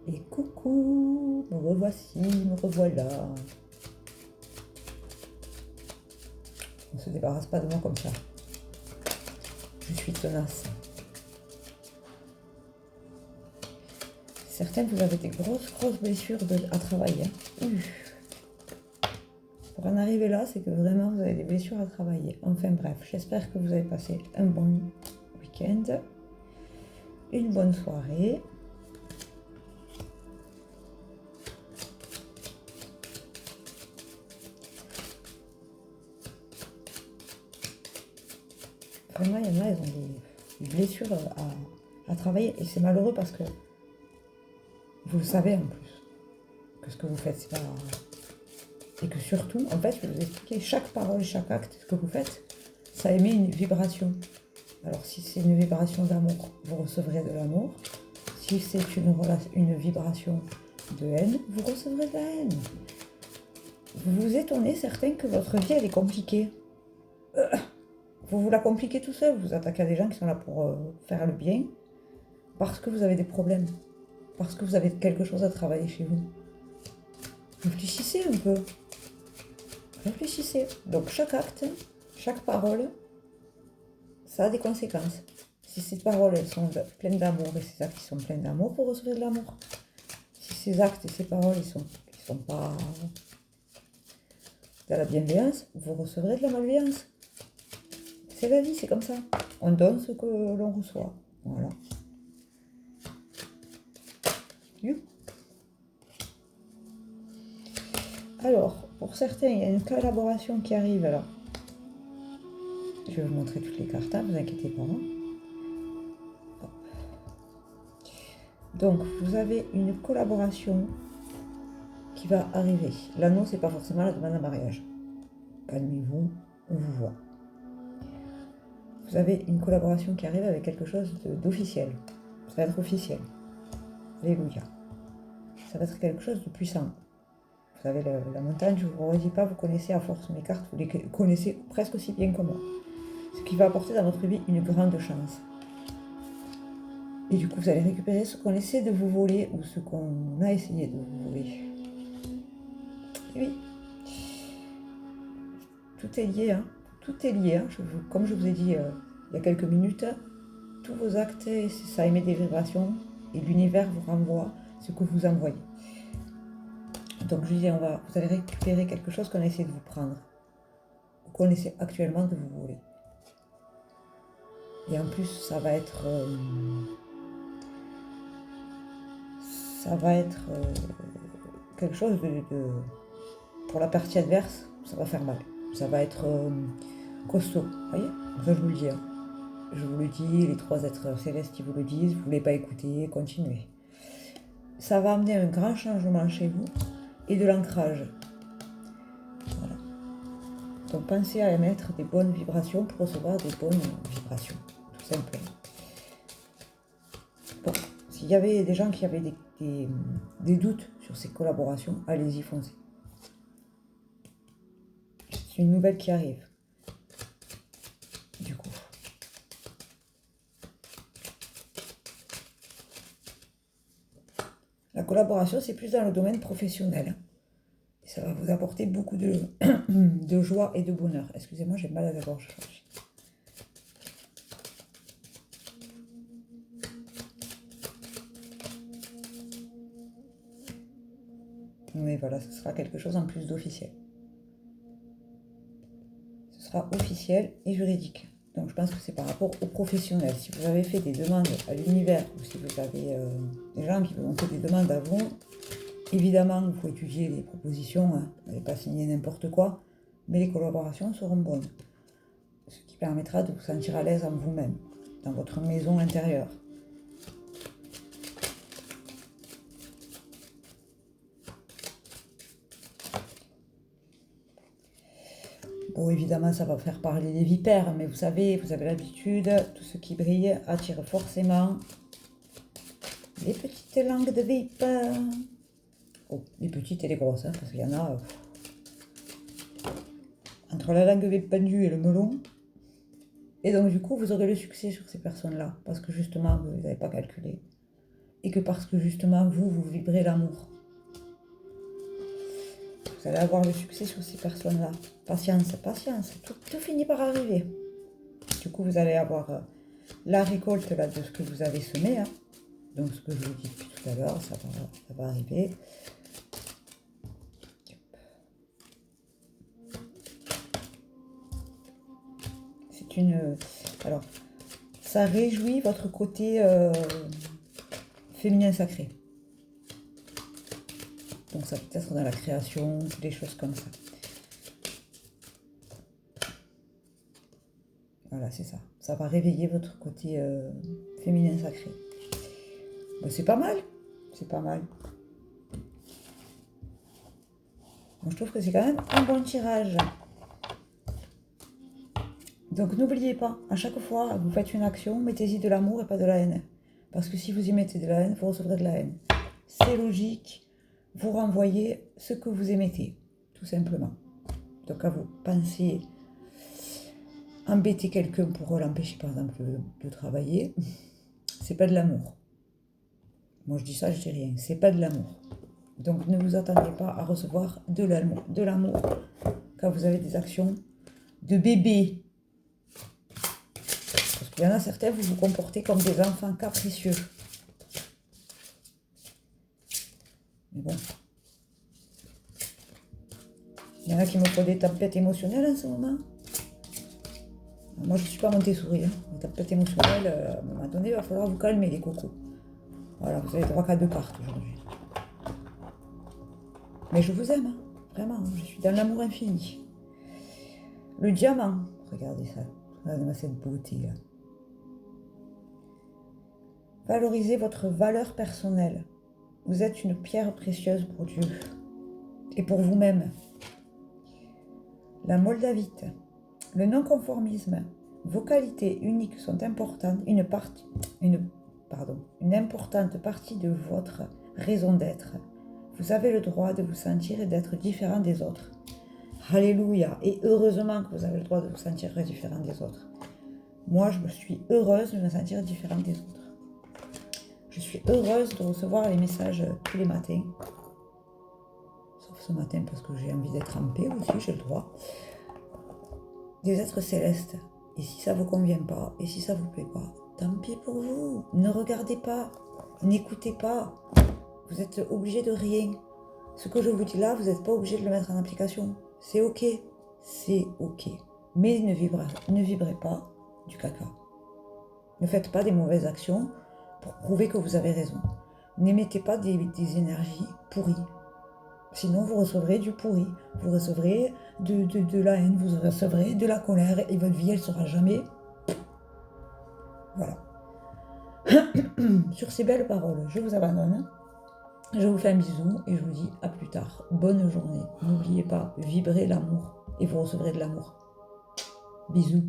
Et coucou, me revoici, me revoilà. On ne se débarrasse pas de moi comme ça. Je suis tenace. Certains, vous avez des grosses blessures à travailler. Pour en arriver là, c'est que vraiment vous avez des blessures à travailler. Enfin bref, j'espère que vous avez passé un bon week-end, une bonne soirée. Vraiment, il y en a, ils ont des blessures à travailler. Et c'est malheureux parce que vous le savez en plus, que ce que vous faites, c'est pas... Et que surtout, en fait, je vais vous expliquer, chaque parole, chaque acte, ce que vous faites, ça émet une vibration. Alors, si c'est une vibration d'amour, vous recevrez de l'amour. Si c'est une vibration de haine, vous recevrez de la haine. Vous vous étonnez, certains, que votre vie, elle est compliquée. Vous vous la compliquez tout seul, vous attaquez à des gens qui sont là pour faire le bien, parce que vous avez des problèmes, parce que vous avez quelque chose à travailler chez vous. Réfléchissez un peu. Réfléchissez. Donc chaque acte, chaque parole, ça a des conséquences. Si ces paroles, elles sont pleines d'amour et ces actes, ils sont pleins d'amour, vous recevez de l'amour. Si ces actes et ces paroles, ils sont pas de la bienveillance, vous recevrez de la malveillance. C'est la vie, c'est comme ça. On donne ce que l'on reçoit. Voilà. Alors, pour certains, il y a une collaboration qui arrive. Alors, je vais vous montrer toutes les cartes, ne vous inquiétez pas. Donc, vous avez une collaboration qui va arriver. L'anneau, c'est pas forcément la demande en mariage. Calmez-vous, on vous voit. Vous avez une collaboration qui arrive avec quelque chose d'officiel. Ça va être officiel. Alléluia. Ça va être quelque chose de puissant. Vous savez, la montagne, je ne vous redis pas, vous connaissez à force mes cartes, vous les connaissez presque aussi bien que moi. Ce qui va apporter dans votre vie une grande chance. Et du coup, vous allez récupérer ce qu'on essaie de vous voler ou ce qu'on a essayé de vous voler. Et oui. Tout est lié, hein. Tout est lié. Hein. Comme je vous ai dit il y a quelques minutes, tous vos actes, ça émet des vibrations et l'univers vous renvoie ce que vous envoyez. Donc je disais, vous allez récupérer quelque chose qu'on a essayé de vous prendre, ou qu'on essaie actuellement de vous voler. Et en plus, ça va être quelque chose pour la partie adverse, ça va faire mal. Ça va être costaud, vous voyez. Ça, je vous le dis. Hein. Je vous le dis, les trois êtres célestes qui vous le disent, vous ne voulez pas écouter, continuez. Ça va amener un grand changement chez vous et de l'ancrage. Voilà. Donc pensez à émettre des bonnes vibrations pour recevoir des bonnes vibrations, tout simplement. Bon, s'il y avait des gens qui avaient des doutes sur ces collaborations, allez-y, foncez. C'est une nouvelle qui arrive. Du coup. La collaboration, c'est plus dans le domaine professionnel. Et ça va vous apporter beaucoup de joie et de bonheur. Excusez-moi, j'ai mal à la gorge. Mais voilà, ce sera quelque chose en plus d'officiel. Ce sera officiel et juridique. Donc je pense que c'est par rapport aux professionnels. Si vous avez fait des demandes à l'univers, ou si vous avez des gens qui vous ont fait des demandes à vous, évidemment, il faut étudier les propositions, hein. Vous n'allez pas signer n'importe quoi, mais les collaborations seront bonnes. Ce qui permettra de vous sentir à l'aise en vous-même, dans votre maison intérieure. Bon, évidemment, ça va faire parler les vipères, mais vous savez, vous avez l'habitude, tout ce qui brille attire forcément les petites langues de vipères. Oh, les petites et les grosses, hein, parce qu'il y en a... entre la langue pendue et le melon. Et donc, du coup, vous aurez le succès sur ces personnes-là, parce que justement, vous n'avez pas calculé. et que parce que justement vous vibrez l'amour. Vous allez avoir le succès sur ces personnes-là. Patience, patience, tout finit par arriver. Du coup, vous allez avoir la récolte là, de ce que vous avez semé. Hein. Donc, ce que je vous dis depuis tout à l'heure, ça va arriver. C'est une... alors, ça réjouit votre côté féminin sacré. Donc, ça peut être dans la création, des choses comme ça. Voilà, c'est ça. Ça va réveiller votre côté féminin sacré. Ben, c'est pas mal. C'est pas mal. Donc, je trouve que c'est quand même un bon tirage. Donc, n'oubliez pas, à chaque fois que vous faites une action, mettez-y de l'amour et pas de la haine. Parce que si vous y mettez de la haine, vous recevrez de la haine. C'est logique. Vous renvoyez ce que vous émettez, tout simplement. Donc, à vous pensez embêter quelqu'un pour l'empêcher, par exemple, de travailler, c'est pas de l'amour. Moi, je dis ça, je dis rien. C'est pas de l'amour. Donc, ne vous attendez pas à recevoir de l'amour. De l'amour quand vous avez des actions de bébé. Parce qu'il y en a certains, vous vous comportez comme des enfants capricieux. Mais bon. Il y en a qui me font des tempêtes émotionnelles en ce moment. Moi, je ne suis pas Montessori. Hein. Les tempêtes émotionnelles, à un moment donné, il va falloir vous calmer, les cocos. Voilà, vous avez droit qu'à 2 cartes aujourd'hui. Mais je vous aime, hein. Vraiment, je suis dans l'amour infini. Le diamant, regardez ça, regardez-moi cette beauté là. Valorisez votre valeur personnelle. Vous êtes une pierre précieuse pour Dieu et pour vous-même. La moldavite, le non-conformisme, vos qualités uniques sont importantes, une importante partie de votre raison d'être. Vous avez le droit de vous sentir et d'être différent des autres. Alléluia. Et heureusement que vous avez le droit de vous sentir différent des autres. Moi, je me suis heureuse de me sentir différente des autres. Je suis heureuse de recevoir les messages tous les matins. Sauf ce matin parce que j'ai envie d'être en paix aussi, j'ai le droit. Des êtres célestes. Et si ça ne vous convient pas, et si ça ne vous plaît pas, tant pis pour vous. Ne regardez pas, n'écoutez pas. Vous êtes obligé de rien. Ce que je vous dis là, vous n'êtes pas obligé de le mettre en application. C'est ok. C'est ok. Mais ne vibrez pas du caca. Ne faites pas des mauvaises actions pour prouver que vous avez raison. N'émettez pas des énergies pourries. Sinon, vous recevrez du pourri. Vous recevrez de la haine, vous recevrez de la colère et votre vie, elle ne sera jamais... Voilà. Sur ces belles paroles, je vous abandonne. Je vous fais un bisou et je vous dis à plus tard. Bonne journée. N'oubliez pas, vibrez l'amour et vous recevrez de l'amour. Bisous.